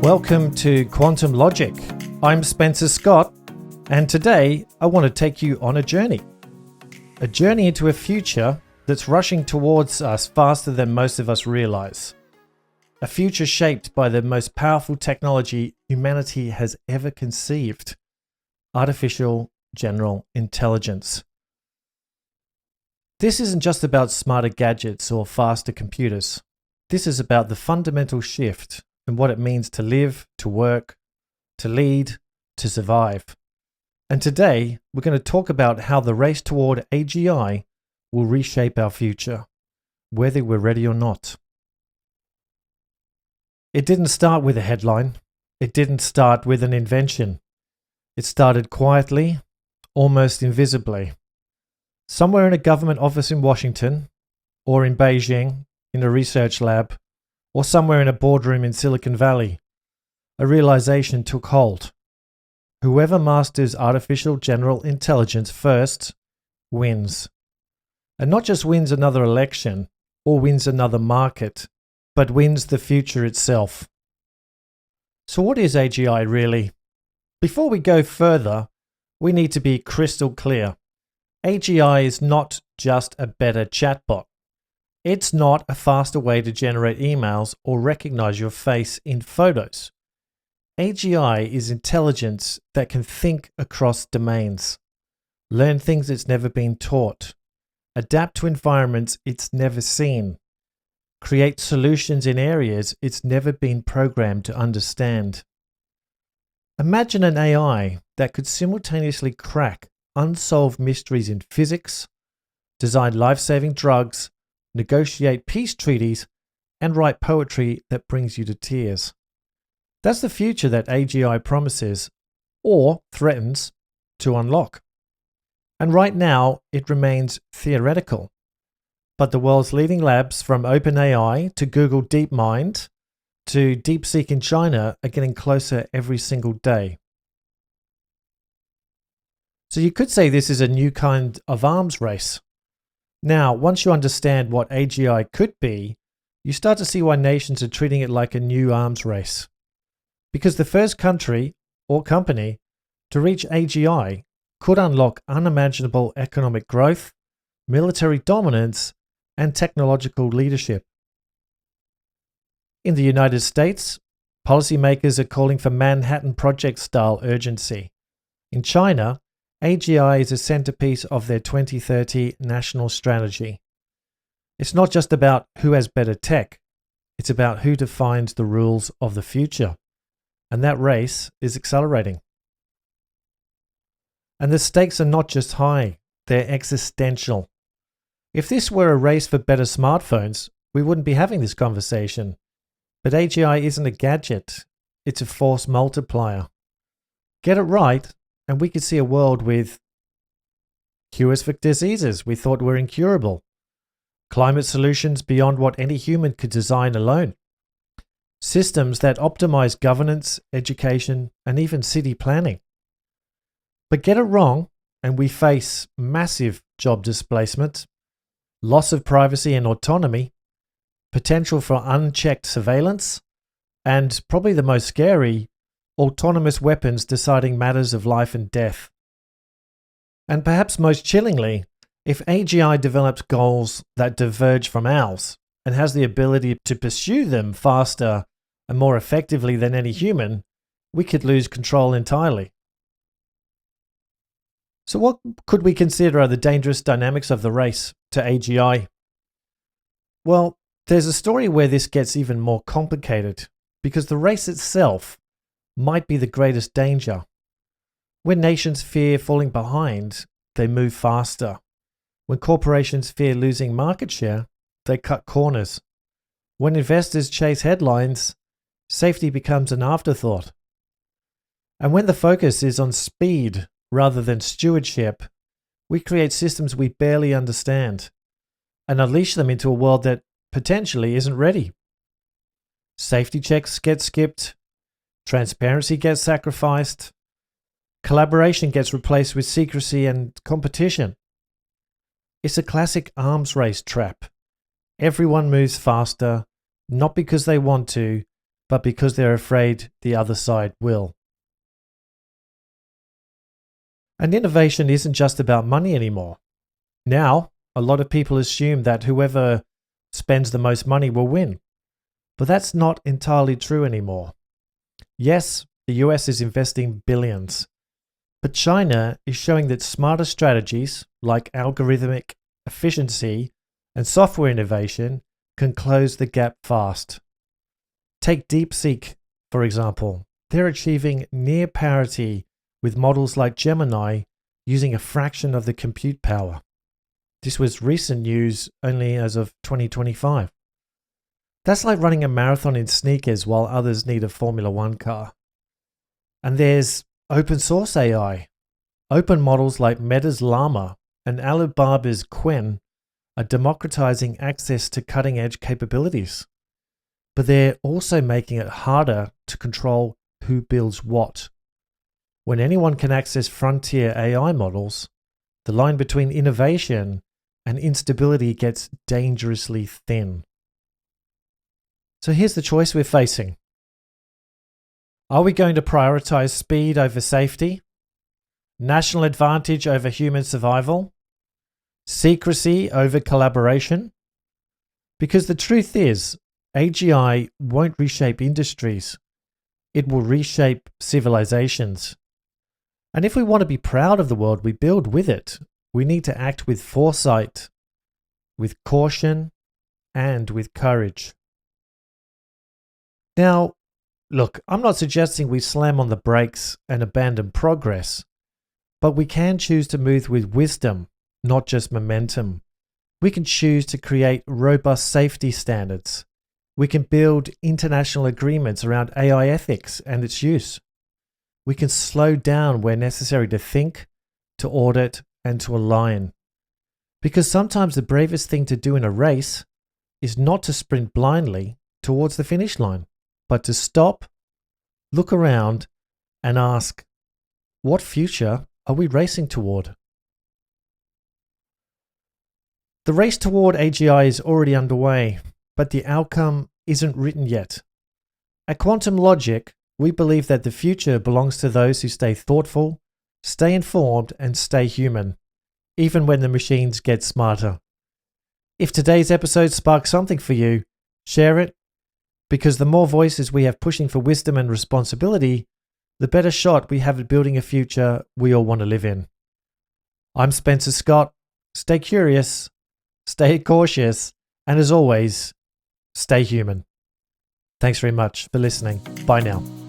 Welcome to Quantum Logic. I'm Spencer Scott, and today I want to take you on a journey. A journey into a future that's rushing towards us faster than most of us realize. A future shaped by the most powerful technology humanity has ever conceived: artificial general intelligence. This isn't just about smarter gadgets or faster computers. This is about the fundamental shift in what it means to live, to work, to lead, to survive. And today, we're going to talk about how the race toward AGI will reshape our future, whether we're ready or not. It didn't start with a headline. It didn't start with an invention. It started quietly, almost invisibly. Somewhere in a government office in Washington, or in Beijing, in a research lab, or somewhere in a boardroom in Silicon Valley, a realization took hold. Whoever masters artificial general intelligence first wins. And not just wins another election or wins another market, but wins the future itself. So what is AGI really? Before we go further, we need to be crystal clear. AGI is not just a better chatbot. It's not a faster way to generate emails or recognize your face in photos. AGI is intelligence that can think across domains, learn things it's never been taught, adapt to environments it's never seen, create solutions in areas it's never been programmed to understand. Imagine an AI that could simultaneously crack unsolved mysteries in physics, design life-saving drugs, negotiate peace treaties, and write poetry that brings you to tears. That's the future that AGI promises, or threatens, to unlock. And right now, it remains theoretical. But the world's leading labs, from OpenAI to Google DeepMind to DeepSeek in China, are getting closer every single day. So you could say this is a new kind of arms race. Now, once you understand what AGI could be, you start to see why nations are treating it like a new arms race. Because the first country or company to reach AGI could unlock unimaginable economic growth, military dominance, and technological leadership. In the United States, policymakers are calling for Manhattan Project-style urgency. In China, AGI is a centerpiece of their 2030 national strategy. It's not just about who has better tech, it's about who defines the rules of the future. And that race is accelerating. And the stakes are not just high, they're existential. If this were a race for better smartphones, we wouldn't be having this conversation. But AGI isn't a gadget, it's a force multiplier. Get it right, and we could see a world with cures for diseases we thought were incurable, climate solutions beyond what any human could design alone, systems that optimize governance, education, and even city planning. But get it wrong, and we face massive job displacement, loss of privacy and autonomy, potential for unchecked surveillance, and probably the most scary, autonomous weapons deciding matters of life and death. And perhaps most chillingly, if AGI develops goals that diverge from ours and has the ability to pursue them faster and more effectively than any human, we could lose control entirely. So what could we consider are the dangerous dynamics of the race to AGI? Well, there's a story where this gets even more complicated, because the race itself might be the greatest danger. When nations fear falling behind, they move faster. When corporations fear losing market share, they cut corners. When investors chase headlines, safety becomes an afterthought. And when the focus is on speed rather than stewardship, we create systems we barely understand and unleash them into a world that potentially isn't ready. Safety checks get skipped, transparency gets sacrificed, collaboration gets replaced with secrecy and competition. It's a classic arms race trap. Everyone moves faster, not because they want to, but because they're afraid the other side will. And innovation isn't just about money anymore. Now, a lot of people assume that whoever spends the most money will win. But that's not entirely true anymore. Yes, the US is investing billions. But China is showing that smarter strategies like algorithmic efficiency and software innovation can close the gap fast. Take DeepSeek, for example. They're achieving near parity with models like Gemini using a fraction of the compute power. This was recent news only as of 2025. That's like running a marathon in sneakers while others need a Formula One car. And there's open source AI. Open models like Meta's Llama and Alibaba's Qwen are democratizing access to cutting-edge capabilities. But they're also making it harder to control who builds what. When anyone can access frontier AI models, the line between innovation and instability gets dangerously thin. So here's the choice we're facing. Are we going to prioritize speed over safety? National advantage over human survival? Secrecy over collaboration? Because the truth is, AGI won't reshape industries. It will reshape civilizations. And if we want to be proud of the world we build with it, we need to act with foresight, with caution, and with courage. Now, look, I'm not suggesting we slam on the brakes and abandon progress, but we can choose to move with wisdom, not just momentum. We can choose to create robust safety standards. We can build international agreements around AI ethics and its use. We can slow down where necessary to think, to audit, and to align. Because sometimes the bravest thing to do in a race is not to sprint blindly towards the finish line, but to stop, look around, and ask, what future are we racing toward? The race toward AGI is already underway, but the outcome isn't written yet. At Quantum Logic, we believe that the future belongs to those who stay thoughtful, stay informed, and stay human, even when the machines get smarter. If today's episode sparked something for you, share it, because the more voices we have pushing for wisdom and responsibility, the better shot we have at building a future we all want to live in. I'm Spencer Scott. Stay curious, stay cautious, and as always, stay human. Thanks very much for listening. Bye now.